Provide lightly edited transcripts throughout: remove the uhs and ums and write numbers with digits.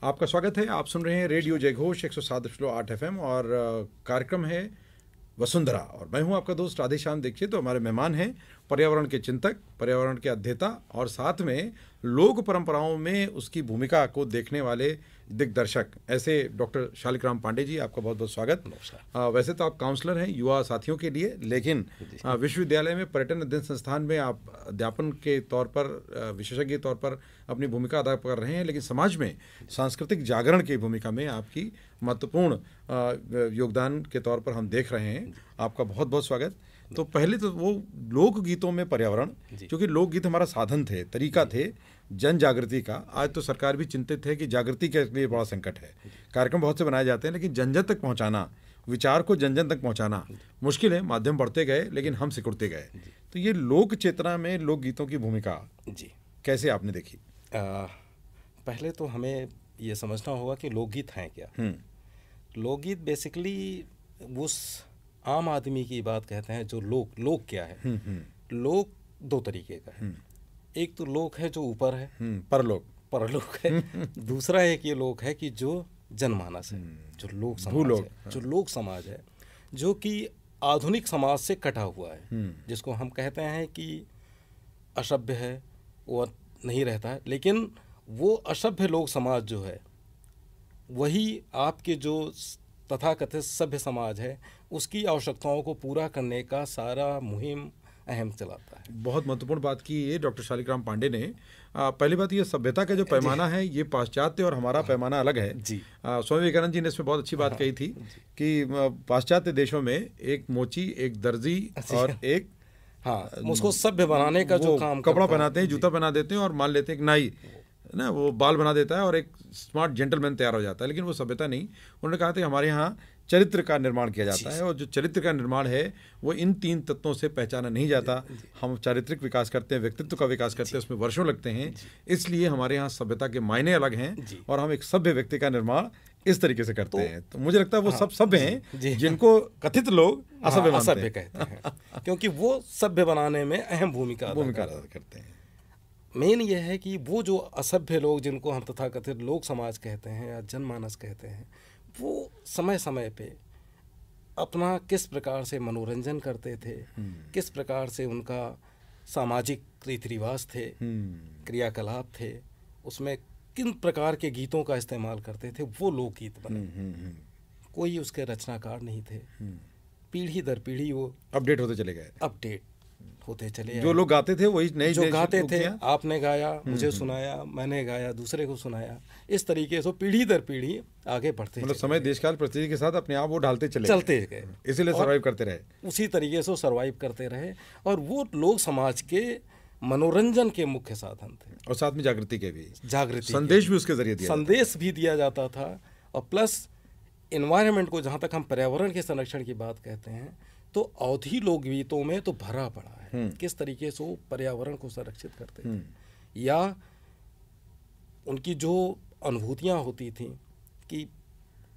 आपका स्वागत है। आप सुन रहे हैं रेडियो जय घोष 107.8 FM और कार्यक्रम है वसुंधरा और मैं हूं आपका दोस्त राधेश्याम दीक्षित। तो हमारे मेहमान हैं पर्यावरण के चिंतक, पर्यावरण के अध्येता और साथ में लोक परंपराओं में उसकी भूमिका को देखने वाले दिग्दर्शक ऐसे डॉक्टर शालिग्राम पांडे जी, आपका बहुत बहुत स्वागत। वैसे तो आप काउंसलर हैं युवा साथियों के लिए, लेकिन विश्वविद्यालय में पर्यटन अध्ययन संस्थान में आप अध्यापन के तौर पर, विशेषज्ञ के तौर पर अपनी भूमिका अदा कर रहे हैं, लेकिन समाज में सांस्कृतिक जागरण की भूमिका में आपकी महत्वपूर्ण योगदान के तौर पर हम देख रहे हैं। आपका बहुत बहुत स्वागत। तो पहले तो वो लोकगीतों में पर्यावरण, क्योंकि लोकगीत हमारा साधन थे, तरीका थे जन जागृति का। आज तो सरकार भी चिंतित है कि जागृति के लिए बड़ा संकट है। कार्यक्रम बहुत से बनाए जाते हैं, लेकिन जन जन तक पहुंचाना, विचार को जन जन तक पहुंचाना मुश्किल है। माध्यम बढ़ते गए लेकिन हम सिकुड़ते गए। तो ये लोक चेतना में लोकगीतों की भूमिका जी कैसे आपने देखी? पहले तो हमें ये समझना होगा कि लोकगीत हैं क्या। लोकगीत बेसिकली उस आम आदमी की बात कहते हैं जो लोक क्या है। लोक दो तरीके का है। एक तो लोक है जो ऊपर है, परलोक है। दूसरा एक ये लोक है कि जो जनमानस है, जो लोक समाज है, जो लोक समाज है, जो कि आधुनिक समाज से कटा हुआ है, जिसको हम कहते हैं कि असभ्य है, वो नहीं रहता है। लेकिन वो असभ्य लोक समाज जो है वही आपके जो तथाकथित सभ्य समाज है उसकी आवश्यकताओं को पूरा करने का सारा मुहिम अहम चलाता है। बहुत महत्वपूर्ण बात की ये डॉक्टर शालिग्राम पांडे ने। पहली बात, ये सभ्यता का जो पैमाना है ये पाश्चात्य और हमारा पैमाना अलग है जी। स्वामी विवेकानंद जी ने इसमें बहुत अच्छी बात कही थी कि पाश्चात्य देशों में एक मोची, एक दर्जी और एक उसको सभ्य बनाने का जो काम कपड़ा पहनाते हैं, जूता पहना देते हैं और मान लेते हैं एक नाई ना, वो बाल बना देता है और एक स्मार्ट जेंटलमैन तैयार हो जाता है। लेकिन वो सभ्यता नहीं। उन्होंने कहा था कि हमारे यहाँ चरित्र का निर्माण किया जाता है और जो चरित्र का निर्माण है वो इन तीन तत्वों से पहचाना नहीं जाता। हम चारित्रिक विकास करते हैं, व्यक्तित्व का विकास करते हैं, उसमें वर्षों लगते हैं। इसलिए हमारे यहाँ सभ्यता के मायने अलग हैं और हम एक सभ्य व्यक्ति का निर्माण इस तरीके से करते हैं। तो मुझे लगता है वो सब सभ्य हैं जिनको कथित लोग असभ्य कहते हैं क्योंकि वो सभ्य बनाने में अहम भूमिका अदा करते हैं। मेन यह है कि वो जो असभ्य लोग जिनको हम तथाकथित लोक समाज कहते हैं या जनमानस कहते हैं, वो समय समय पे अपना किस प्रकार से मनोरंजन करते थे, किस प्रकार से उनका सामाजिक रीति रिवाज थे, क्रियाकलाप थे, उसमें किन प्रकार के गीतों का इस्तेमाल करते थे, वो लोकगीत बने। कोई उसके रचनाकार नहीं थे। पीढ़ी दर पीढ़ी वो अपडेट होते चले गए, होते चले। जो लोग गाते थे वही नए जो गाते थे, आपने गाया, मुझे सुनाया, मैंने गाया, दूसरे को सुनाया, इस तरीके से पीढ़ी दर पीढ़ी आगे बढ़ते, मतलब समय देशकाल परिस्थिति के साथ अपने आप वो ढालते चलते गए, इसीलिए सर्वाइव करते रहे। उसी तरीके से सर्वाइव करते रहे और वो लोक समाज के मनोरंजन के मुख्य साधन थे और साथ में जागृति के भी, संदेश भी उसके जरिए संदेश भी दिया जाता था। और प्लस एनवायरनमेंट को, जहाँ तक हम पर्यावरण के संरक्षण की बात कहते हैं, तो अवधी लोकगीतों में तो भरा पड़ा है किस तरीके से वो पर्यावरण को संरक्षित करते थे या उनकी जो अनुभूतियाँ होती थी कि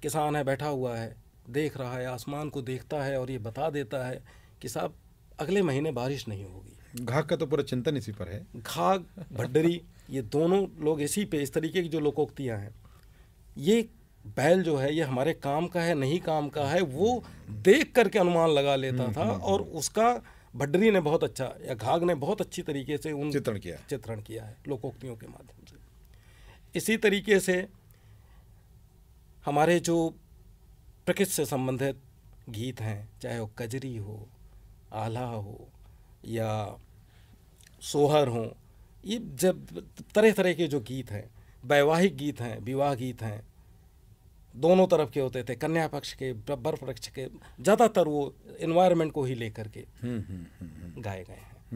किसान है, बैठा हुआ है, देख रहा है, आसमान को देखता है और ये बता देता है कि साहब अगले महीने बारिश नहीं होगी। घाघ का तो पूरा चिंतन इसी पर है। घाघ, भड्डरी, ये दोनों लोग इसी पे, इस तरीके की जो लोकोक्तियाँ हैं, ये बैल जो है ये हमारे काम का है नहीं काम का है, वो देख करके अनुमान लगा लेता था और उसका भड्डरी ने बहुत अच्छा या घाघ ने बहुत अच्छी तरीके से उन चित्रण किया है लोकोक्तियों के माध्यम से। इसी तरीके से हमारे जो प्रकृति से संबंधित गीत हैं, चाहे वो कजरी हो, आल्हा हो या सोहर हो, ये जब तरह तरह के जो गीत हैं, वैवाहिक गीत हैं, विवाह गीत हैं, दोनों तरफ के होते थे, कन्या पक्ष के, वर पक्ष के, ज़्यादातर वो एनवायरनमेंट को ही लेकर के गाए गए हैं।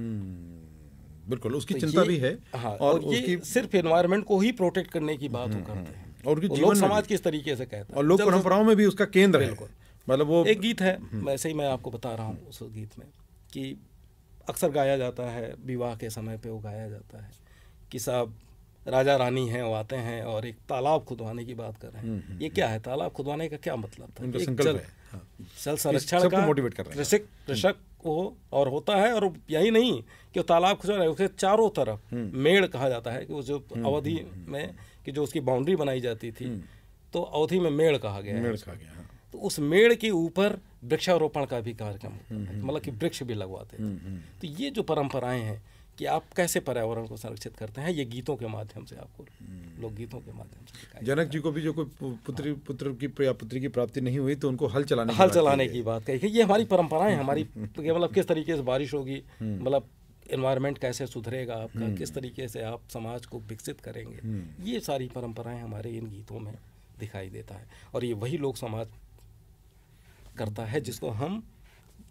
बिल्कुल, उसकी तो चिंता भी है। और ये सिर्फ एनवायरनमेंट को ही प्रोटेक्ट करने की बात करते हैं और लोक समाज किस तरीके से कहते हैं, और लोक परंपराओं में भी उसका केंद्र है। मतलब वो एक गीत है, वैसे ही मैं आपको बता रहा हूँ उस गीत में कि अक्सर गाया जाता है, विवाह के समय पे वो गाया जाता है कि साहब राजा रानी हैं, वो आते हैं और एक तालाब खुदवाने की बात कर रहे हैं। ये क्या है, तालाब खुदवाने का क्या मतलब था? उनका एक संकल्प जल, है। हाँ। जल संरक्षण सबको का मोटिवेट कर रहे हैं। कृषक वो और होता है। और यही नहीं कि वो तालाब खुदवा रहा है, उसके चारों तरफ मेड़ कहा जाता है कि वो जो अवधि में कि जो उसकी बाउंड्री बनाई जाती थी, तो अवधि में मेड़ कहा गया है। मेड़ कहा गया, हाँ। तो उस मेड़ के ऊपर वृक्षारोपण का भी कार्यक्रम होता है, मतलब कि वृक्ष भी लगवाते थे। तो ये जो परंपराएं हैं कि आप कैसे पर्यावरण को संरक्षित करते हैं, ये गीतों के माध्यम से आपको, लोकगीतों के माध्यम से दिखाई देता है। जनक जी को भी जो कोई पुत्र की या पुत्री की प्राप्ति नहीं हुई तो उनको हल चलाने की बात कही। ये हमारी परंपराएं, हमारी मतलब किस तरीके से बारिश होगी, मतलब एनवायरनमेंट कैसे सुधरेगा आपका, किस तरीके से आप समाज को विकसित करेंगे, ये सारी परंपराएं हमारे इन गीतों में दिखाई देता है। और ये वही लोक समाज करता है जिसको हम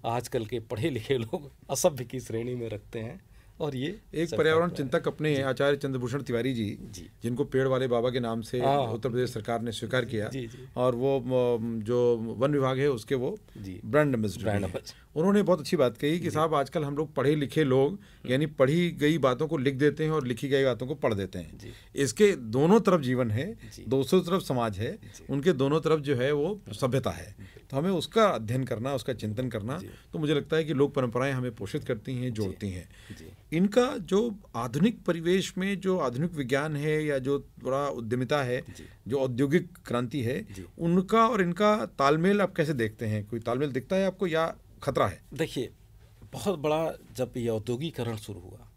आजकल के पढ़े लिखे लोग असभ्य की श्रेणी में रखते हैं। और ये एक पर्यावरण चिंतक अपने आचार्य चंद्रभूषण तिवारी जी, जिनको पेड़ वाले बाबा के नाम से उत्तर प्रदेश सरकार ने स्वीकार किया, और वो जो वन विभाग है उसके वो ब्रांड एम्बेसडर, उन्होंने बहुत अच्छी बात कही कि साहब आजकल हम लोग पढ़े लिखे लोग यानी पढ़ी गई बातों को लिख देते हैं और लिखी गई बातों को पढ़ देते हैं। इसके दोनों तरफ जीवन है, दूसरी तरफ समाज है, उनके दोनों तरफ जो है वो सभ्यता है। तो हमें उसका अध्ययन करना, उसका चिंतन करना, तो मुझे लगता है कि लोक परंपराएं हमें पोषित करती हैं, जोड़ती हैं। इनका जो आधुनिक परिवेश में जो आधुनिक विज्ञान है या जो थोड़ा उद्यमिता है, जो औद्योगिक क्रांति है, उनका और इनका तालमेल आप कैसे देखते हैं? कोई तालमेल दिखता है आपको या खतरा है? देखिए, बहुत बड़ा जब ये औद्योगिकरण शुरू हुआ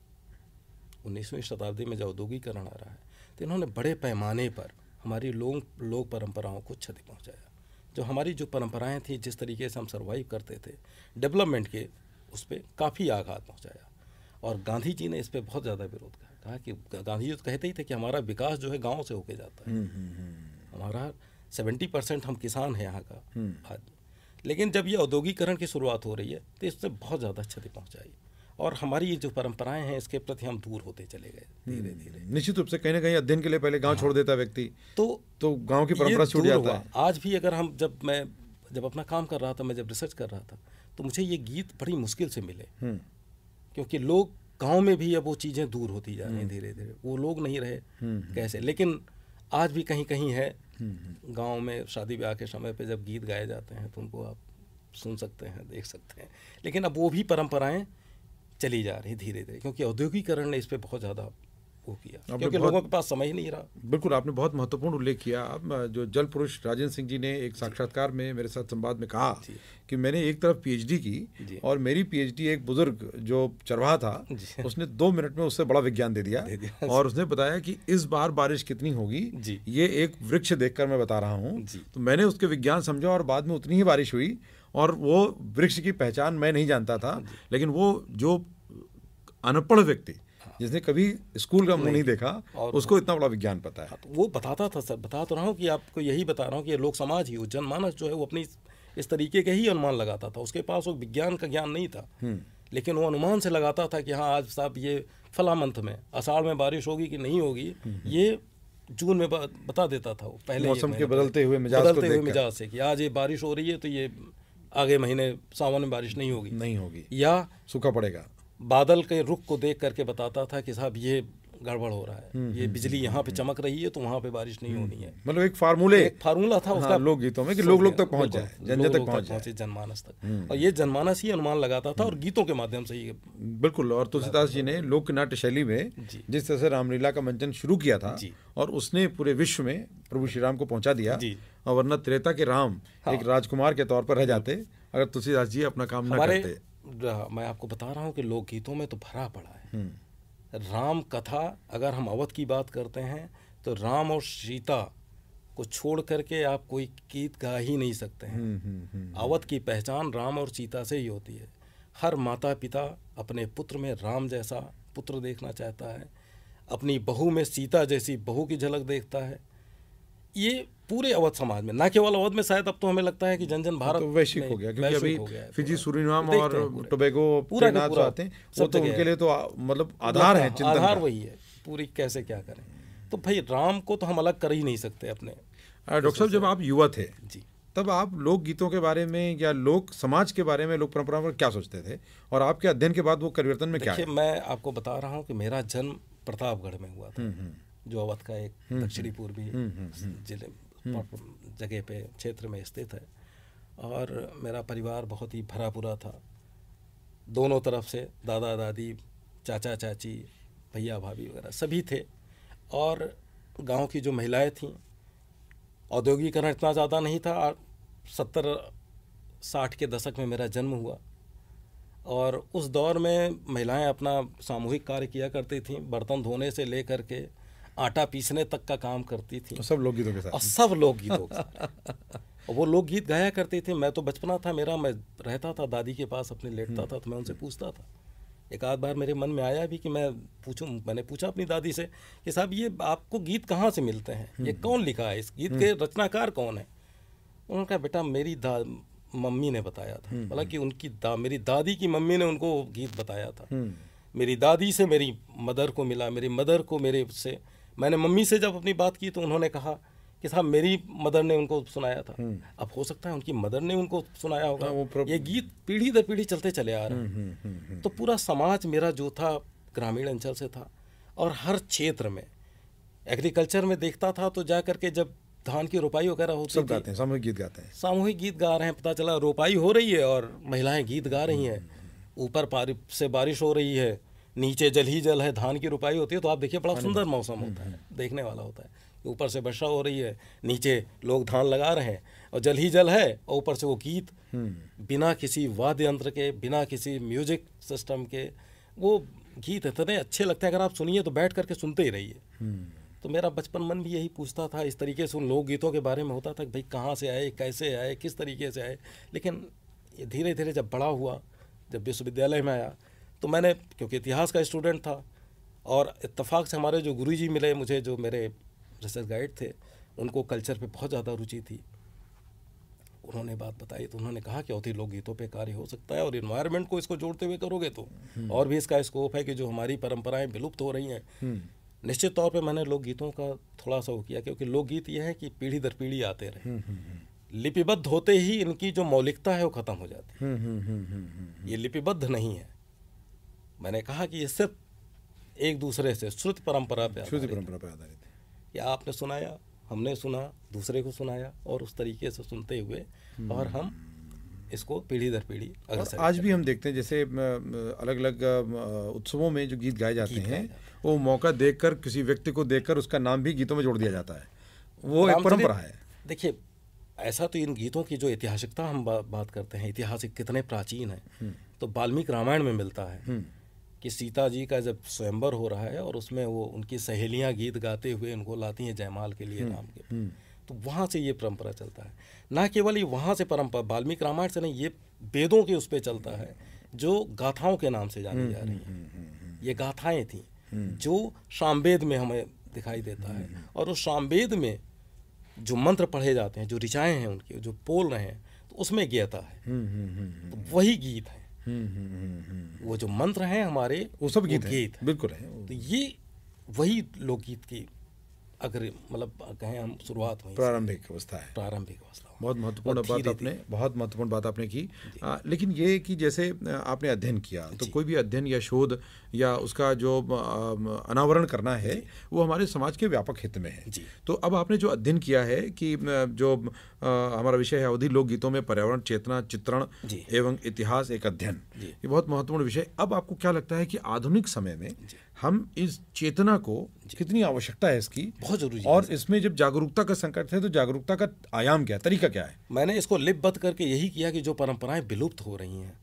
19वीं शताब्दी में, जब औद्योगिकरण आ रहा है, तो इन्होंने बड़े पैमाने पर हमारी लोक परंपराओं को क्षति पहुंचाया। जो हमारी जो परंपराएं थी, जिस तरीके से हम सर्वाइव करते थे डेवलपमेंट के, उस पर काफ़ी आघात पहुंचाया। और गांधी जी ने इस पर बहुत ज़्यादा विरोध कहा कि गांधी जी तो कहते ही थे कि हमारा विकास जो है गाँव से होके जाता है। हमारा 70% हम किसान हैं यहाँ का आज। लेकिन जब ये औद्योगिकरण की शुरुआत हो रही है तो इससे बहुत ज़्यादा क्षति पहुंचाई, और हमारी ये जो परंपराएं हैं इसके प्रति हम दूर होते चले गए धीरे धीरे। निश्चित रूप से कहीं ना कहीं अध्ययन के लिए पहले गांव छोड़ देता व्यक्ति, तो गांव की परंपरा छूट जाता है। आज भी अगर हम जब अपना काम कर रहा था, मैं जब रिसर्च कर रहा था, तो मुझे ये गीत बड़ी मुश्किल से मिले, क्योंकि लोग गाँव में भी अब वो चीज़ें दूर होती जा रही हैं धीरे धीरे, वो लोग नहीं रहे कैसे। लेकिन आज भी कहीं कहीं है, गांव में शादी ब्याह के समय पे जब गीत गाए जाते हैं तो उनको आप सुन सकते हैं, देख सकते हैं। लेकिन अब वो भी परंपराएं चली जा रही धीरे धीरे, क्योंकि औद्योगिकरण ने इस पे बहुत ज़्यादा वो किया, क्योंकि लोगों के पास समय ही नहीं रहा। बिल्कुल, आपने बहुत महत्वपूर्ण उल्लेख किया। जो जल पुरुष राजेंद्र सिंह जी ने एक साक्षात्कार में मेरे साथ संवाद में कहा कि मैंने एक तरफ पीएचडी की, और मेरी पीएचडी एक बुजुर्ग जो चरवाहा था, उसने 2 मिनट में उससे बड़ा विज्ञान दे दिया, और उसने बताया कि इस बार बारिश कितनी होगी, ये एक वृक्ष देखकर मैं बता रहा हूँ। तो मैंने उसके विज्ञान समझा, और बाद में उतनी ही बारिश हुई, और वो वृक्ष की पहचान मैं नहीं जानता था, लेकिन वो जो अनपढ़ व्यक्ति जिसने कभी स्कूल का मुंह नहीं देखा, उसको इतना बड़ा विज्ञान पता है। तो वो बताता था। सर, बता तो रहा हूँ कि आपको यही बता रहा हूँ कि लोक समाज ही, वो जनमानस जो है वो अपनी इस तरीके के ही अनुमान लगाता था। उसके पास वो विज्ञान का ज्ञान नहीं था, लेकिन वो अनुमान से लगाता था कि हाँ आज साहब ये फला मंथ में आषाढ़ में बारिश होगी कि नहीं होगी, ये जून में बता देता था वो पहले, मौसम के बदलते हुए मिजाज से कि आज ये बारिश हो रही है तो ये आगे महीने सावन में बारिश नहीं होगी, या सूखा पड़ेगा। बादल के रुख को देख करके बताता था कि साहब ये गड़बड़ हो रहा है, ये बिजली यहाँ पे चमक रही है तो वहाँ पे बारिश नहीं होनी है। मतलब एक फार्मूला था उसका लोकगीतों में कि लोग तक पहुँच जाए, जन तक पहुँचे, जनमानस तक। और ये जनमानस ही अनुमान लगाता था, और गीतों के माध्यम से ही। बिल्कुल। और तुलसीदास जी ने लोक नाट्य शैली में जिस तरह से रामलीला का मंचन शुरू किया था, और उसने पूरे विश्व में प्रभु श्री राम को पहुँचा दिया, और वरना त्रेता के राम एक राजकुमार के तौर पर रह जाते अगर तुलसीदास जी अपना काम न करते। मैं आपको बता रहा हूँ कि लोकगीतों में तो भरा पड़ा है। राम कथा, अगर हम अवध की बात करते हैं तो राम और सीता को छोड़ करके आप कोई गीत गा ही नहीं सकते हैं। अवध की पहचान राम और सीता से ही होती है। हर माता पिता अपने पुत्र में राम जैसा पुत्र देखना चाहता है, अपनी बहू में सीता जैसी बहू की झलक देखता है। ये पूरे अवध समाज में, ना केवल अवध में, शायद अब तो हमें लगता है कि जन जन भारत तो वैश्विक हो गया, क्योंकि अभी फिजी, सूरीनाम और टोबैगो पूरा आते हैं, वो तो उनके लिए तो मतलब आधार है, आधार वही है पूरी। कैसे क्या करें, तो भाई राम को तो हम अलग कर ही नहीं सकते अपने। डॉक्टर साहब, जब आप युवा थे तब आप लोक गीतों के बारे में या लोक समाज के बारे में, लोक परंपरा पर क्या सोचते थे, और आपके अध्ययन के बाद वो परिवर्तन में क्या है? मैं आपको बता रहा हूँ कि मेरा जन्म प्रतापगढ़ में हुआ था, जो अवध का एक दक्षिणी पूर्वी जिले जगह पे क्षेत्र में स्थित है। और मेरा परिवार बहुत ही भरा पूरा था, दोनों तरफ से दादा दादी, चाचा चाची, भैया भाभी वगैरह सभी थे। और गांव की जो महिलाएं थीं, औद्योगिकरण इतना ज़्यादा नहीं था। 70-60 के दशक में मेरा जन्म हुआ और उस दौर में महिलाएं अपना सामूहिक कार्य किया करती थीं। बर्तन धोने से लेकर के आटा पीसने तक का काम करती थीं, सब लोकगीतों के साथ, और सब लोकगीतों के साथ। और वो लोकगीत गाया करती थी। मैं तो बचपना था मेरा, मैं रहता था दादी के पास अपने, लेटता था तो मैं उनसे पूछता था। एक आध बार मेरे मन में आया भी कि मैंने पूछा अपनी दादी से कि साहब ये आपको गीत कहाँ से मिलते हैं, ये कौन लिखा है, इस गीत के रचनाकार कौन है। उन्होंने कहा बेटा मेरी मम्मी ने बताया था। हालांकि मेरी दादी की मम्मी ने उनको गीत बताया था। मेरी दादी से मेरी मदर को मिला, मेरी मदर को मेरे से, मैंने मम्मी से जब अपनी बात की तो उन्होंने कहा कि साहब मेरी मदर ने उनको सुनाया था। अब हो सकता है उनकी मदर ने उनको सुनाया होगा। ये गीत पीढ़ी दर पीढ़ी चलते चले आ रहे हैं। तो पूरा समाज मेरा जो था ग्रामीण अंचल से था, और हर क्षेत्र में एग्रीकल्चर में देखता था तो जा करके जब धान की रोपाई वगैरह होती थी, सामूहिक गीत गाते हैं, सामूहिक गीत गा रहे हैं। पता चला रोपाई हो रही है और महिलाएं गीत गा रही हैं। ऊपर से बारिश हो रही है, नीचे जल ही जल है, धान की रोपाई होती है। तो आप देखिए बड़ा सुंदर मौसम होता है, देखने वाला होता है। ऊपर से वर्षा हो रही है, नीचे लोग धान लगा रहे हैं और जल ही जल है, और ऊपर से वो गीत बिना किसी वाद्य यंत्र के, बिना किसी म्यूजिक सिस्टम के, वो गीत इतने अच्छे लगते हैं। अगर आप सुनिए तो बैठ करके सुनते ही रहिए। तो मेरा बचपन मन भी यही पूछता था, इस तरीके से उन लोकगीतों के बारे में होता था कि भाई कहाँ से आए, कैसे आए, किस तरीके से आए। लेकिन ये धीरे धीरे जब बड़ा हुआ, जब विश्वविद्यालय में आया, तो मैंने, क्योंकि इतिहास का स्टूडेंट था और इत्तेफाक से हमारे जो गुरुजी मिले मुझे, जो मेरे रिसर्च गाइड थे, उनको कल्चर पे बहुत ज़्यादा रुचि थी। उन्होंने बात बताई तो उन्होंने कहा कि अवधी लोकगीतों पे कार्य हो सकता है, और इन्वायरमेंट को इसको जोड़ते हुए करोगे तो और भी इसका स्कोप है कि जो हमारी परंपराएं विलुप्त हो रही हैं। निश्चित तौर पे मैंने लोकगीतों का थोड़ा सा वो किया, क्योंकि लोकगीत ये है कि पीढ़ी दर पीढ़ी आते रहे। लिपिबद्ध होते ही इनकी जो मौलिकता है वो ख़त्म हो जाती है। ये लिपिबद्ध नहीं है। मैंने कहा कि ये सिर्फ एक दूसरे से श्रुति परंपरा पे आधारित है। या आपने सुनाया, हमने सुना, दूसरे को सुनाया, और उस तरीके से सुनते हुए और हम इसको पीढ़ी दर पीढ़ी अग्रसर। आज भी हम देखते हैं जैसे अलग अलग उत्सवों में जो गीत गाए जाते हैं, वो मौका देखकर, किसी व्यक्ति को देखकर उसका नाम भी गीतों में जोड़ दिया जाता है। वो एक परंपरा है। देखिए, ऐसा तो इन गीतों की जो ऐतिहासिकता हम बात करते हैं, ऐतिहासिक कितने प्राचीन है, तो वाल्मीकि रामायण में मिलता है कि सीता जी का जब स्वयंवर हो रहा है और उसमें वो उनकी सहेलियां गीत गाते हुए उनको लाती हैं जयमाल के लिए राम के, तो वहाँ से ये परंपरा चलता है। ना केवल ये वहाँ से परंपरा वाल्मीकि रामायण से नहीं, ये वेदों के उस पर चलता है जो गाथाओं के नाम से जानी जा रही हैं। ये गाथाएं थी जो सामवेद में हमें दिखाई देता है, और उस सामवेद में जो मंत्र पढ़े जाते हैं, जो ऋचाएँ हैं उनकी, जो बोल रहे हैं, तो उसमें ज्ञता है, तो वही गीत है। वो जो मंत्र हैं हमारे, वो सब गीत बिल्कुल है। तो ये वही लोकगीत की, अगर मतलब कहें हम, शुरुआत हुई, प्रारंभिक अवस्था है। प्रारंभिक अवस्था। बहुत महत्वपूर्ण बात आपने की। लेकिन ये कि जैसे आपने अध्ययन किया, तो कोई भी अध्ययन या शोध या उसका जो अनावरण करना है, वो हमारे समाज के व्यापक हित में है। तो अब आपने जो अध्ययन किया है कि जो हमारा विषय है अवधी लोकगीतों में पर्यावरण चेतना, चित्रण एवं इतिहास, एक अध्ययन, ये बहुत महत्वपूर्ण विषय। अब आपको क्या लगता है कि आधुनिक समय में हम इस चेतना को, कितनी आवश्यकता है इसकी, बहुत जरूरी है, और इसमें जब जागरूकता का संकट है तो जागरूकता का आयाम क्या है, तरीका क्या है? मैंने इसको लिपिबद्ध करके यही किया कि जो परंपराएं विलुप्त हो रही हैं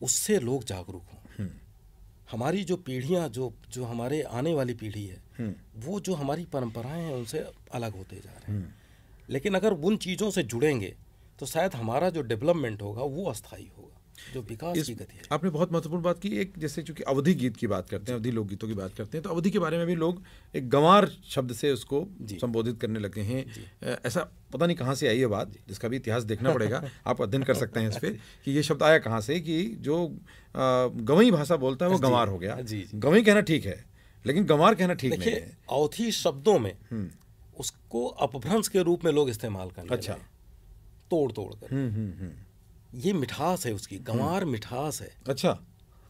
उससे लोग जागरूक हों। हमारी जो पीढ़ियां, जो हमारे आने वाली पीढ़ी है, वो जो हमारी परंपराएं हैं उनसे अलग होते जा रहे हैं। लेकिन अगर उन चीज़ों से जुड़ेंगे तो शायद हमारा जो डेवलपमेंट होगा वो अस्थायी होगा, जो विकास की गति है। आपने बहुत महत्वपूर्ण बात की। एक जैसे चूंकि अवधी गीत की बात करते हैं, अवधी लोकगीतों की बात करते हैं, तो अवधी के बारे में भी लोग एक गंवार शब्द से उसको संबोधित करने लगे हैं। ऐसा पता नहीं कहाँ से आई ये बात, जिसका भी इतिहास देखना पड़ेगा। आप अध्ययन कर सकते हैं इस पर कि ये शब्द आया कहाँ से, कि जो गंवई भाषा बोलता है वो गंवार हो गया। गंवई कहना ठीक है, लेकिन गंवार कहना ठीक नहीं है। अवधी शब्दों में उसको अपभ्रंश के रूप में लोग इस्तेमाल करने लगे, तोड़ कर। ये मिठास है उसकी, गंवार मिठास है। अच्छा।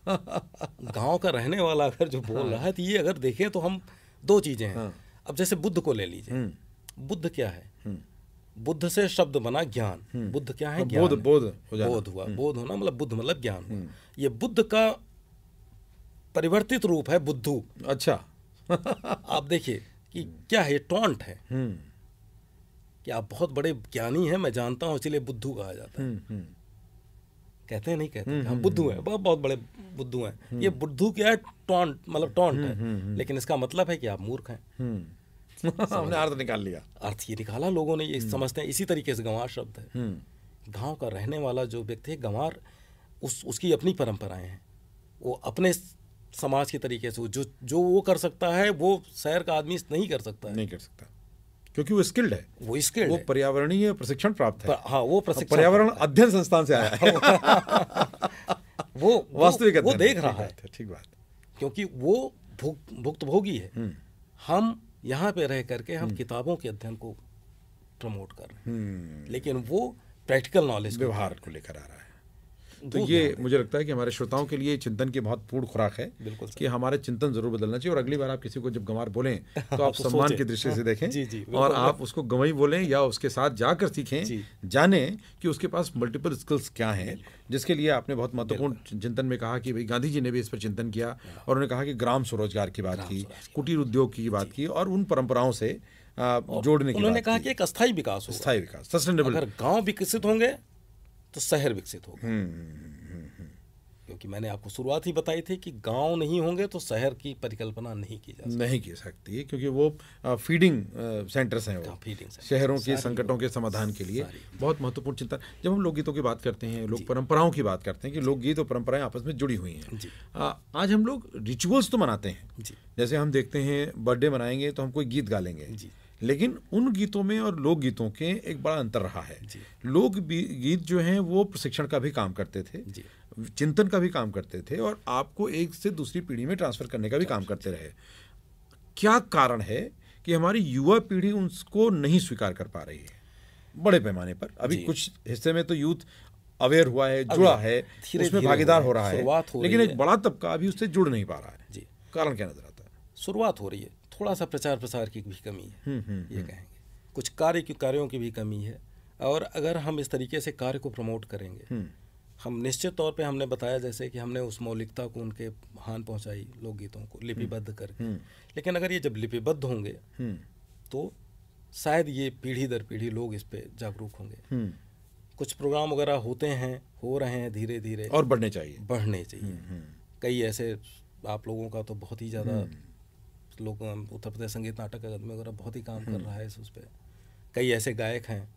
गांव का रहने वाला अगर जो बोल रहा है, तो ये अगर देखें तो हम दो चीज़ें हैं। अब जैसे बुद्ध को ले लीजिए, बुद्ध क्या है? बुद्ध से शब्द बना ज्ञान। बुद्ध क्या है? ज्ञान। बोध हो जाना। बोध हुआ। बोध होना मतलब बुद्ध मतलब ज्ञान हुआ। ये बुद्ध का परिवर्तित रूप है बुद्धू। अच्छा। आप देखिए कि क्या है, ये टॉन्ट है कि आप बहुत बड़े ज्ञानी हैं, मैं जानता हूं, इसलिए बुद्धू कहा जाता है। कहते हैं नहीं कहते, हम बुद्धू हैं, बहुत बड़े बुद्धू हैं। ये बुद्धू क्या है? टॉन्ट, मतलब टॉन्ट है, लेकिन इसका मतलब है कि आप मूर्ख हैं। हमने अर्थ निकाल लिया। अर्थ ये निकाला लोगों ने, ये समझते हैं। इसी तरीके से गंवार शब्द है। गांव का रहने वाला जो व्यक्ति है गंवार, उसकी अपनी परंपराएं हैं। वो अपने समाज के तरीके से जो वो कर सकता है, वो शहर का आदमी नहीं कर सकता है। नहीं कर सकता, क्योंकि वो स्किल्ड है। वो स्किल्ड है, पर्यावरणीय प्रशिक्षण प्राप्त है। हाँ, वो प्रशिक्षण, पर्यावरण अध्ययन संस्थान से आया है। वो वास्तविक वो देख रहा है। ठीक बात। क्योंकि वो भुक्तभोगी है। हम यहाँ पे रह करके हम किताबों के अध्ययन को प्रमोट कर रहे हैं, लेकिन वो प्रैक्टिकल नॉलेज, व्यवहार को लेकर आ रहा है। तो ये मुझे लगता है कि हमारे श्रोताओं के लिए चिंतन की बहुत पूर्ण खुराक है। बिल्कुल कि हमारे चिंतन जरूर बदलना चाहिए। और अगली बार आप किसी को जब गंवार बोलें तो आप सम्मान की दृष्टि से देखें। जी, और आप उसको गंवाई बोलें या उसके साथ जाकर सीखें, जानें कि उसके पास मल्टीपल स्किल्स क्या हैं, जिसके लिए आपने बहुत महत्वपूर्ण चिंतन में कहा कि भाई गांधी जी ने भी इस पर चिंतन किया और उन्होंने कहा कि ग्राम स्वरोजगार की बात की, कुटीर उद्योग की बात की और उन परंपराओं से जोड़ने की। उन्होंने कहा कि एक अस्थायी विकास होगा, स्थायी विकास, सस्टेनेबल। अगर गांव विकसित होंगे तो शहर विकसित होगा। क्योंकि मैंने आपको शुरुआत ही बताई थी कि गांव नहीं होंगे तो शहर की परिकल्पना नहीं की जा सकती, क्योंकि वो फीडिंग सेंटर्स हैं, वो शहरों के संकटों के समाधान के लिए बहुत महत्वपूर्ण चिंतन। जब हम लोकगीतों की बात करते हैं, लोक परंपराओं की बात करते हैं कि लोकगीत और परंपराएं आपस में जुड़ी हुई हैं। आज हम लोग रिचुअल्स तो मनाते हैं, जैसे हम देखते हैं बर्थडे मनाएंगे तो हम कोई गीत गा लेंगे, लेकिन उन गीतों में और लोक गीतों के एक बड़ा अंतर रहा है। लोक गीत जो हैं वो प्रशिक्षण का भी काम करते थे, चिंतन का भी काम करते थे और आपको एक से दूसरी पीढ़ी में ट्रांसफर करने का भी काम करते रहे। क्या कारण है कि हमारी युवा पीढ़ी उनको नहीं स्वीकार कर पा रही है बड़े पैमाने पर? अभी कुछ हिस्से में तो यूथ अवेयर हुआ है, जुड़ा है, उसमें भागीदार हो रहा है, लेकिन एक बड़ा तबका अभी उससे जुड़ नहीं पा रहा है। कारण क्या नजर आता है? शुरुआत हो रही है, थोड़ा सा प्रचार प्रसार की भी कमी है, ये कहेंगे। कुछ कार्यों की भी कमी है। और अगर हम इस तरीके से कार्य को प्रमोट करेंगे, हम निश्चित तौर पे, हमने बताया जैसे कि हमने उस मौलिकता को उनके हान पहुंचाई, लोकगीतों को लिपिबद्ध करके, लेकिन अगर ये जब लिपिबद्ध होंगे तो शायद ये पीढ़ी दर पीढ़ी लोग इस पे जागरूक होंगे। कुछ प्रोग्राम वगैरह होते हैं, हो रहे हैं धीरे धीरे, और बढ़ने चाहिए। कई ऐसे, आप लोगों का तो बहुत ही ज़्यादा, लोग उत्तर प्रदेश संगीत नाटक अकादमी वगैरह बहुत ही काम कर रहा है उस पर। कई ऐसे गायक हैं,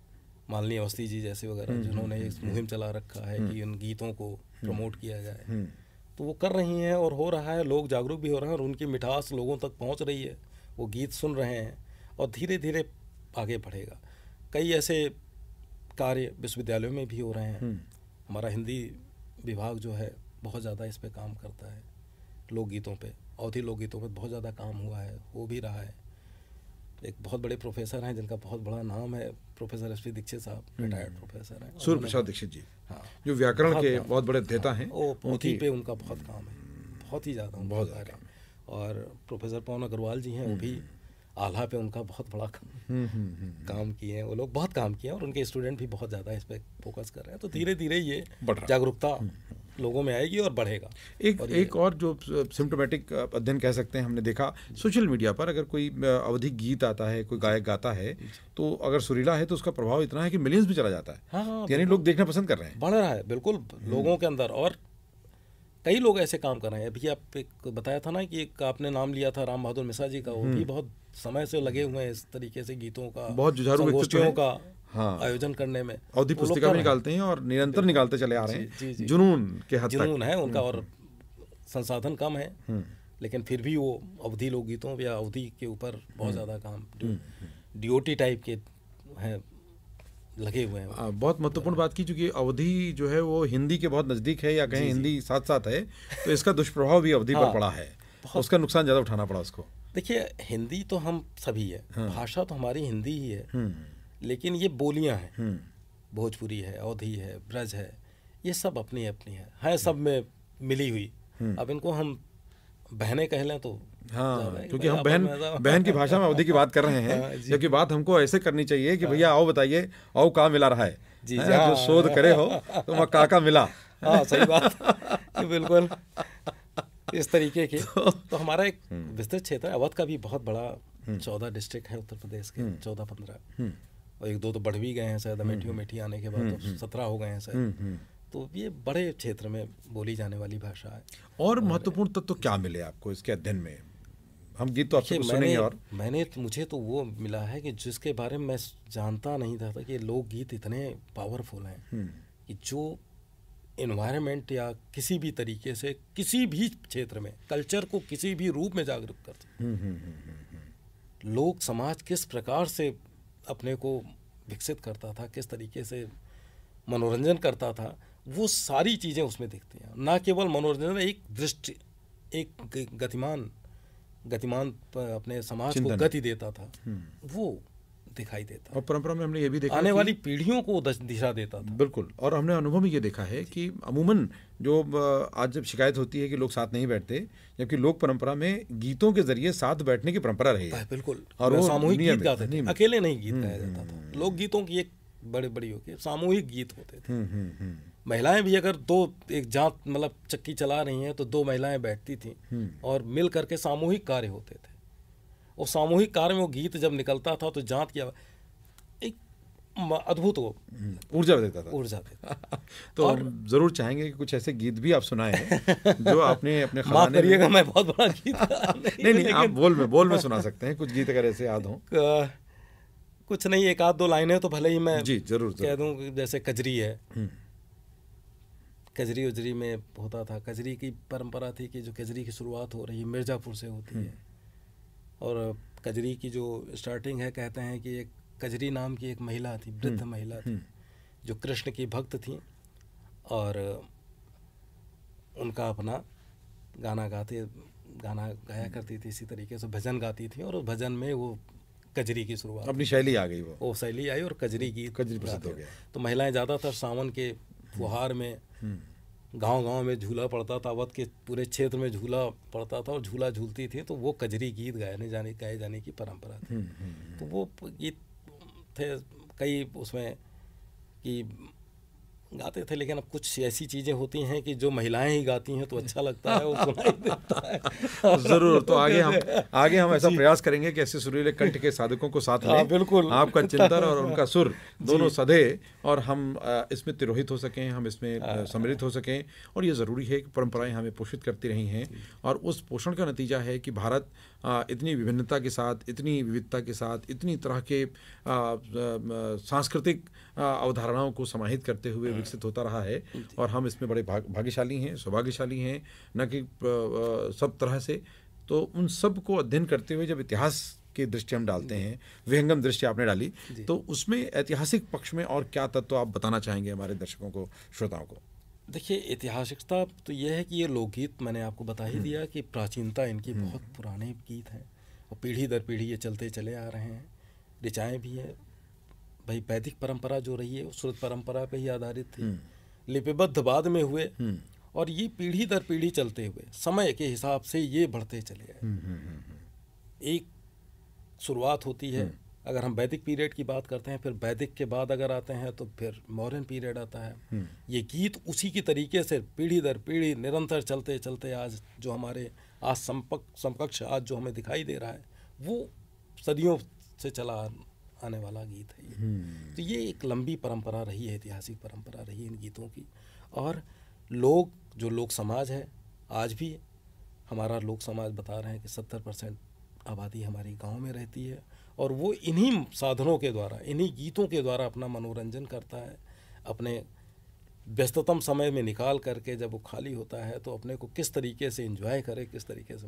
मालिनी अवस्थी जी जैसे वगैरह, जिन्होंने इस मुहिम चला रखा है कि उन गीतों को प्रमोट किया जाए, तो वो कर रही हैं और हो रहा है। लोग जागरूक भी हो रहे हैं और उनकी मिठास लोगों तक पहुंच रही है, वो गीत सुन रहे हैं और धीरे धीरे आगे बढ़ेगा। कई ऐसे कार्य विश्वविद्यालयों में भी हो रहे हैं। हमारा हिंदी विभाग जो है बहुत ज़्यादा इस पे काम करता है, लोकगीतों पे, अवधी लोकगीतों पे बहुत ज़्यादा काम हुआ है, हो भी रहा है। एक बहुत बड़े प्रोफेसर हैं जिनका बहुत बड़ा नाम है, प्रोफेसर एस.पी. दीक्षित साहब, रिटायर्ड प्रोफेसर हैं, सूर्य प्रसाद दीक्षित जी, हाँ, जो व्याकरण के बहुत बड़े अध्येता हैं। वो पोथी पे उनका बहुत काम है, बहुत ही ज़्यादा, बहुत ज़्यादा। और प्रोफेसर पवन अग्रवाल जी हैं, वो भी आल्हा पे उनका बहुत बड़ा काम किए हैं। वो लोग बहुत काम किए हैं और उनके स्टूडेंट भी बहुत ज़्यादा इस पर फोकस कर रहे हैं। तो धीरे धीरे ये जागरूकता लोगों में आएगी और बढ़ेगा। एक और जो सिम्टोमेटिक अध्ययन कह सकते हैं, हमने देखा सोशल मीडिया पर, अगर कोई अवधी गीत आता है, कोई गायक गाता है, तो अगर सुरीला है तो उसका प्रभाव इतना है कि मिलियंस में चला जाता है। हाँ, यानी लोग देखना पसंद कर रहे हैं, बढ़ रहा है बिल्कुल लोगों के अंदर। और कई लोग ऐसे काम कर रहे हैं। अभी आप एक बताया था ना कि एक आपने नाम लिया था राम बहादुर मिश्रा जी का, वो भी बहुत समय से लगे हुए हैं इस तरीके से गीतों का, बहुत जुझारू गोष्ठियों का आयोजन करने में। अवधी पुस्तिका भी निकालते हैं और निरंतर निकालते चले आ रहे हैं। जुनून के हद तक जुनून है उनका, और संसाधन कम है, लेकिन फिर भी वो अवधी लोकगीतों या अवधी के ऊपर बहुत ज़्यादा काम, डीओटी टाइप के हैं, लगे हुए हैं। बहुत महत्वपूर्ण बात की, चूंकि अवधी जो है वो हिंदी के बहुत नज़दीक है, या कहें हिंदी साथ साथ है, तो इसका दुष्प्रभाव भी अवधी पर पड़ा है, उसका नुकसान ज़्यादा उठाना पड़ा उसको। देखिए, हिंदी तो हम सभी है, भाषा तो हमारी हिंदी ही है, लेकिन ये बोलियां हैं, भोजपुरी है, अवधी है, ब्रज है, ये सब अपनी अपनी है सब में मिली हुई। अब इनको हम बहनें कह लें तो हाँ, क्योंकि हम बहन की भाषा में अवधि की बात कर रहे हैं, जबकि बात हमको ऐसे करनी चाहिए कि भैया आओ बताइए, आओ कहाँ मिला रहा है जी, जो शोध करे हो तो वह काका मिला। हाँ सही बात, बिल्कुल इस तरीके के। तो हमारा एक विस्तृत क्षेत्र है, अवध का भी बहुत बड़ा 14 डिस्ट्रिक्ट है उत्तर प्रदेश के, 14-15, और 1-2 तो बढ़ भी गए हैं शायद, अमेठी आने के बाद तो 17 हो गए हैं शायद। तो ये बड़े क्षेत्र में बोली जाने वाली भाषा है। और महत्वपूर्ण तत्व क्या मिले आपको इसके अध्ययन में? हम गीत तो आपसे कुछ सुनेंगे। और मुझे तो वो मिला है कि जिसके बारे में मैं जानता नहीं था कि लोकगीत इतने पावरफुल हैं कि जो एनवायरनमेंट या किसी भी तरीके से किसी भी क्षेत्र में कल्चर को किसी भी रूप में जागरूक कर सकते। लोक समाज किस प्रकार से अपने को विकसित करता था, किस तरीके से मनोरंजन करता था, वो सारी चीज़ें उसमें दिखती हैं। ना केवल मनोरंजन, एक दृष्टि, एक गतिमान अपने समाज को गति देता था, वो दिखाई देता। और परंपरा में हमने ये भी देखा, आने वाली पीढ़ियों को दिशा देता था। बिल्कुल। और हमने अनुभव में ये देखा है कि अमूमन जो आज जब शिकायत होती है कि लोग साथ नहीं बैठते, जबकि लोक परंपरा में गीतों के जरिए साथ बैठने की परंपरा रही है। बिल्कुल। और वो सामूहिक गीत गाते थे, अकेले नहीं गीत गाया जाता था। लोक गीतों की एक बड़ी होके सामूहिक गीत होते थे। महिलाएं भी अगर एक जात मतलब चक्की चला रही हैं तो 2 महिलाएं बैठती थीं और मिल करके सामूहिक कार्य होते थे। और सामूहिक कार्य में वो गीत जब निकलता था तो जात की एक अद्भुत ऊर्जा देता था। तो हम जरूर चाहेंगे कि कुछ ऐसे गीत भी आप सुनाएं जो आपने अपने माफ करिएगा, मैं बहुत बड़ा गीत नहीं, आप बोल में सुना सकते हैं कुछ गीत अगर ऐसे याद हो। कुछ नहीं, 1-2 लाइनें तो भले ही मैं जी जरूर कह दूं। जैसे कजरी है, कजरी उजरी में होता था। कजरी की परंपरा थी कि जो कजरी की शुरुआत हो रही है मिर्ज़ापुर से होती है, और कजरी की जो स्टार्टिंग है, कहते हैं कि एक कजरी नाम की एक महिला थी, वृद्ध महिला थी, जो कृष्ण की भक्त थी, और उनका अपना गाना गाया करती थी। इसी तरीके से भजन गाती थी, और उस भजन में वो कजरी की शुरुआत, अपनी शैली आ गई, वो शैली आई और कजरी प्रसिद्ध हो गया। तो महिलाएं ज़्यादातर सावन के फुहार में गांव में झूला पड़ता था, अवध के पूरे क्षेत्र में झूला पड़ता था और झूला झूलती थी, तो वो कजरी गीत गाए जाने की परंपरा थी। तो वो गीत थे कई उसमें कि गाते थे, लेकिन अब कुछ ऐसी चीज़ें होती हैं कि जो महिलाएं ही गाती हैं तो अच्छा लगता है, वो सुनाई देता है। जरूर। तो आगे हम ऐसा प्रयास करेंगे कि ऐसे सुरीले कंठ के साधकों को साथ लें। बिल्कुल। आपका चिंतन और उनका सुर दोनों सधे, और हम इसमें तिरोहित हो सकें, हम इसमें सम्मिलित हो सकें। और ये ज़रूरी है कि परंपराएं हमें पोषित करती रही हैं, और उस पोषण का नतीजा है कि भारत इतनी विभिन्नता के साथ, इतनी विविधता के साथ, इतनी तरह के सांस्कृतिक अवधारणाओं को समाहित करते हुए विकसित होता रहा है। और हम इसमें बड़े भाग्यशाली हैं, सौभाग्यशाली हैं, न कि सब तरह से। तो उन सब को अध्ययन करते हुए जब इतिहास की दृष्टि हम डालते हैं, विहंगम दृष्टि आपने डाली, तो उसमें ऐतिहासिक पक्ष में और क्या तत्व आप बताना चाहेंगे हमारे दर्शकों को, श्रोताओं को? देखिए, ऐतिहासिकता तो ये है कि ये लोकगीत, मैंने आपको बता ही दिया कि प्राचीनता इनकी बहुत पुराने गीत हैं, और पीढ़ी दर पीढ़ी ये चलते चले आ रहे हैं। ऋचाएँ भी है भाई, वैदिक परंपरा जो रही है वो श्रुत परंपरा पे ही आधारित थी, लिपिबद्ध बाद में हुए, और ये पीढ़ी दर पीढ़ी चलते हुए समय के हिसाब से ये बढ़ते चले गए। एक शुरुआत होती है, अगर हम वैदिक पीरियड की बात करते हैं, फिर वैदिक के बाद अगर आते हैं तो फिर मॉडर्न पीरियड आता है। ये गीत उसी की तरीके से पीढ़ी दर पीढ़ी निरंतर चलते चलते आज जो हमारे आज समकक्ष आज जो हमें दिखाई दे रहा है, वो सदियों से चला आने वाला गीत है ये। तो ये एक लंबी परंपरा रही है, ऐतिहासिक परंपरा रही है इन गीतों की। और लोक समाज है, आज भी हमारा लोक समाज बता रहे हैं कि 70% आबादी हमारी गांव में रहती है, और वो इन्हीं साधनों के द्वारा, इन्हीं गीतों के द्वारा अपना मनोरंजन करता है। अपने व्यस्ततम समय में निकाल करके जब वो खाली होता है तो अपने को किस तरीके से एंजॉय करे, किस तरीके से,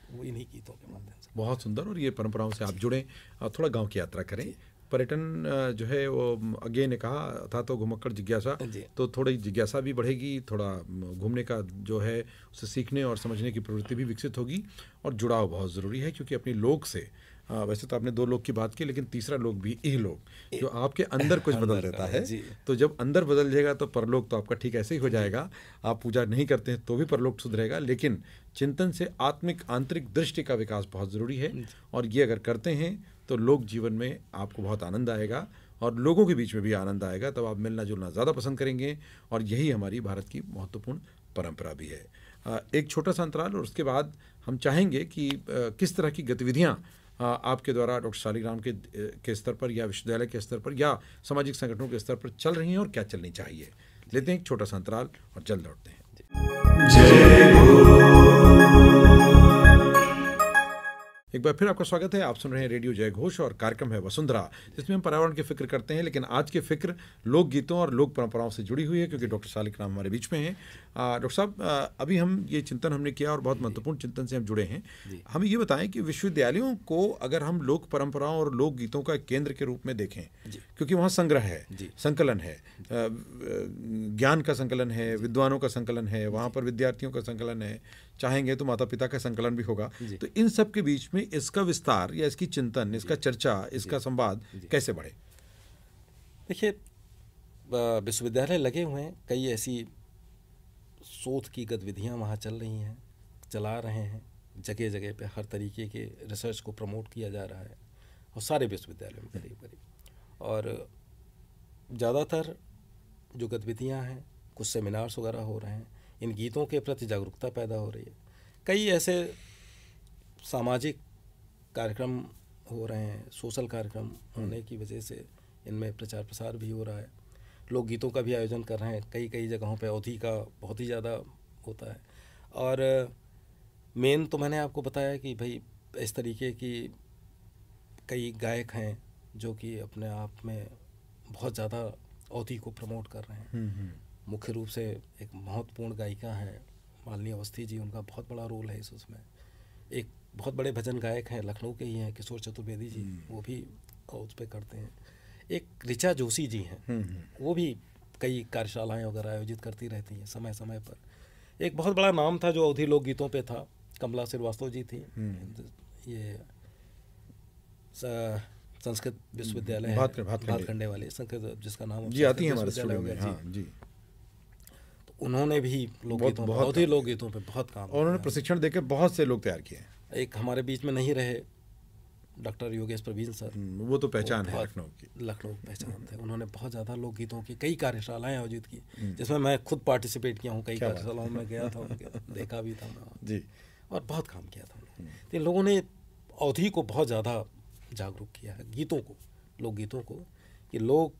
वो इन्हीं गीतों के माध्यम से। बहुत सुंदर। और ये परंपराओं से आप जुड़ें, थोड़ा गांव की यात्रा करें। पर्यटन जो है वो अज्ञे ने कहा था, तो घुमक्कड़ जिज्ञासा, तो थोड़ी जिज्ञासा भी बढ़ेगी, थोड़ा घूमने का जो है उसे सीखने और समझने की प्रवृत्ति भी विकसित होगी। और जुड़ाव बहुत ज़रूरी है, क्योंकि अपनी लोक से वैसे तो आपने 2 लोक की बात की, लेकिन तीसरा लोक भी इहलोक, जो आपके अंदर कुछ बदल देता है। तो जब अंदर बदल जाएगा तो परलोक तो आपका ठीक ऐसे ही हो जाएगा। आप पूजा नहीं करते हैं तो भी परलोक सुधरेगा, लेकिन चिंतन से आत्मिक आंतरिक दृष्टि का विकास बहुत ज़रूरी है, और ये अगर करते हैं तो लोक जीवन में आपको बहुत आनंद आएगा और लोगों के बीच में भी आनंद आएगा। तब आप मिलना जुलना ज़्यादा पसंद करेंगे, और यही हमारी भारत की महत्वपूर्ण परंपरा भी है। एक छोटा सा अंतराल, और उसके बाद हम चाहेंगे कि किस तरह की गतिविधियाँ आपके द्वारा डॉक्टर शालिग्राम के स्तर पर या विश्वविद्यालय के स्तर पर या सामाजिक संगठनों के स्तर पर चल रही हैं और क्या चलनी चाहिए। लेते हैं एक छोटा सा अंतराल और जल्द लौटते हैं। जय एक बार फिर आपका स्वागत है। आप सुन रहे हैं रेडियो जय घोष और कार्यक्रम है वसुंधरा, जिसमें हम पर्यावरण की फिक्र करते हैं, लेकिन आज की फिक्र लोकगीतों और लोक परंपराओं से जुड़ी हुई है, क्योंकि डॉक्टर शालिग्राम हमारे बीच में हैं। डॉक्टर साहब, अभी हम ये चिंतन हमने किया और बहुत महत्वपूर्ण चिंतन से हम जुड़े हैं। हमें ये बताएं कि विश्वविद्यालयों को अगर हम लोक परंपराओं और लोकगीतों का केंद्र के रूप में देखें, क्योंकि वहाँ संग्रह है, संकलन है, ज्ञान का संकलन है, विद्वानों का संकलन है, वहाँ पर विद्यार्थियों का संकलन है, चाहेंगे तो माता पिता का संकलन भी होगा, तो इन सब के बीच में इसका विस्तार या इसकी चिंतन, इसका चर्चा, इसका संवाद कैसे बढ़े? देखिए, विश्वविद्यालय लगे हुए हैं, कई ऐसी शोध की गतिविधियां वहाँ चल रही हैं, चला रहे हैं, जगह जगह पे हर तरीके के रिसर्च को प्रमोट किया जा रहा है, और सारे विश्वविद्यालयों में करीब करीब। और ज़्यादातर जो गतिविधियां हैं, कुछ सेमिनार्स वगैरह हो रहे हैं, इन गीतों के प्रति जागरूकता पैदा हो रही है। कई ऐसे सामाजिक कार्यक्रम हो रहे हैं, सोशल कार्यक्रम होने की वजह से इनमें प्रचार प्रसार भी हो रहा है। लोग गीतों का भी आयोजन कर रहे हैं, कई जगहों पे अवधि का बहुत ही ज़्यादा होता है। और मेन तो मैंने आपको बताया कि भाई इस तरीके की कई गायक हैं जो कि अपने आप में बहुत ज़्यादा अवधि को प्रमोट कर रहे हैं। मुख्य रूप से एक महत्वपूर्ण गायिका है मालिनी अवस्थी जी, उनका बहुत बड़ा रोल है उसमें। एक बहुत बड़े भजन गायक हैं, लखनऊ के ही हैं, किशोर चतुर्वेदी जी, वो भी उस पे करते हैं। एक ऋचा जोशी जी हैं, वो भी कई कार्यशालाएं वगैरह आयोजित करती रहती हैं समय समय पर। एक बहुत बड़ा नाम था जो अवधि लोक गीतों पे था, कमला श्रीवास्तव जी थी। ये संस्कृत विश्वविद्यालय भातखंडे वाले संस्कृत, जिसका नाम जी आती है हमारे स्टूडियो में। हाँ जी। तो उन्होंने भी लोकगीतों पे, अवधि लोकगीतों पे बहुत काम, और उन्होंने प्रशिक्षण देकर बहुत से लोग तैयार किए। एक हमारे बीच में नहीं रहे डॉक्टर योगेश प्रवीण सर, वो तो पहचान है लखनऊ की, लखनऊ पहचान थे। उन्होंने बहुत ज़्यादा लोकगीतों की कई कार्यशालाएं आयोजित की, जिसमें मैं खुद पार्टिसिपेट किया हूँ। कई कार्यशालाओं में गया था, देखा भी था मैं जी, और बहुत काम किया था उन्होंने। तो इन लोगों ने अवधि को बहुत ज़्यादा जागरूक किया है, गीतों को, लोकगीतों को, कि लोग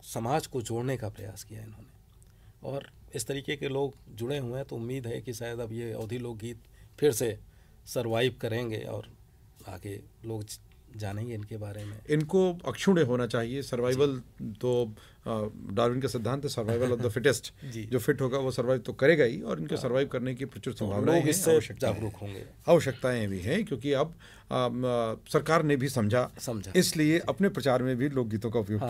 समाज को जोड़ने का प्रयास किया इन्होंने। और इस तरीके के लोग जुड़े हुए हैं, तो उम्मीद है कि शायद अब ये अवधि लोकगीत फिर से सरवाइव करेंगे और आगे लोग जानेंगे इनके बारे में। इनको अक्षुण्य होना चाहिए। सर्वाइवल तो डार्विन का सिद्धांत है, सर्वाइवल ऑफ द फिटेस्ट। जो फिट होगा वो सर्वाइव तो करेगा ही, और इनके सर्वाइव करने की प्रचुर संभावनाएं हैं, इससे जागरूक होंगे, आवश्यकताएं भी हैं, क्योंकि अब सरकार ने भी समझा, इसलिए अपने प्रचार में भी लोकगीतों का उपयोग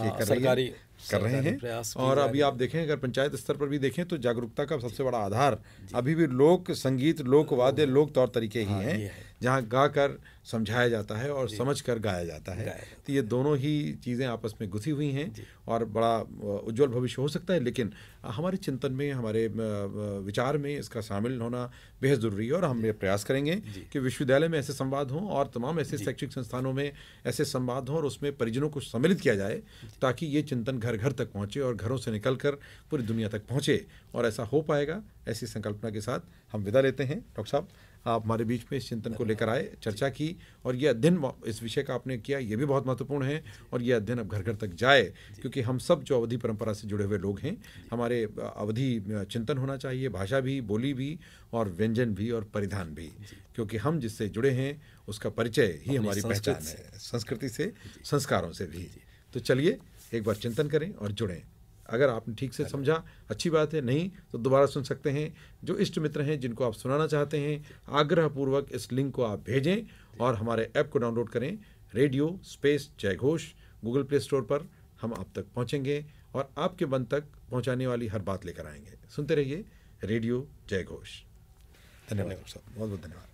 कर रहे हैं। और अभी आप देखें, अगर पंचायत स्तर पर भी देखें तो जागरूकता का सबसे बड़ा आधार अभी भी लोक संगीत, लोक वाद्य, लोक तौर तरीके ही हैं, जहाँ गाकर समझाया जाता है और समझ कर गाया जाता है। तो ये दोनों ही चीज़ें आपस में गुथी हुई हैं, और बड़ा उज्जवल भविष्य हो सकता है। लेकिन हमारे चिंतन में, हमारे विचार में इसका शामिल होना बेहद ज़रूरी है, और हम ये प्रयास करेंगे कि विश्वविद्यालय में ऐसे संवाद हों और तमाम ऐसे शैक्षिक संस्थानों में ऐसे संवाद हों, और उसमें परिजनों को सम्मिलित किया जाए, ताकि ये चिंतन घर घर तक पहुँचे और घरों से निकलकर पूरी दुनिया तक पहुँचे। और ऐसा हो पाएगा, ऐसी संकल्पना के साथ हम विदा लेते हैं। डॉक्टर साहब, आप हमारे बीच में इस चिंतन को लेकर आए, चर्चा की, और ये अध्ययन इस विषय का आपने किया, ये भी बहुत महत्वपूर्ण है, और ये अध्ययन अब घर घर तक जाए, क्योंकि हम सब जो अवधि परंपरा से जुड़े हुए लोग हैं, हमारे अवधि चिंतन होना चाहिए, भाषा भी, बोली भी, और व्यंजन भी, और परिधान भी, क्योंकि हम जिससे जुड़े हैं उसका परिचय ही हमारी पहचान है, संस्कृति से, संस्कारों से भी। तो चलिए एक बार चिंतन करें और जुड़ें। अगर आपने ठीक से समझा, अच्छी बात है, नहीं तो दोबारा सुन सकते हैं। जो इष्ट मित्र हैं जिनको आप सुनाना चाहते हैं, आग्रहपूर्वक इस लिंक को आप भेजें और हमारे ऐप को डाउनलोड करें। रेडियो स्पेस जय घोष गूगल प्ले स्टोर पर हम आप तक पहुंचेंगे और आपके मन तक पहुंचाने वाली हर बात लेकर आएंगे। सुनते रहिए रेडियो जय घोष। धन्यवाद साहब, बहुत बहुत धन्यवाद।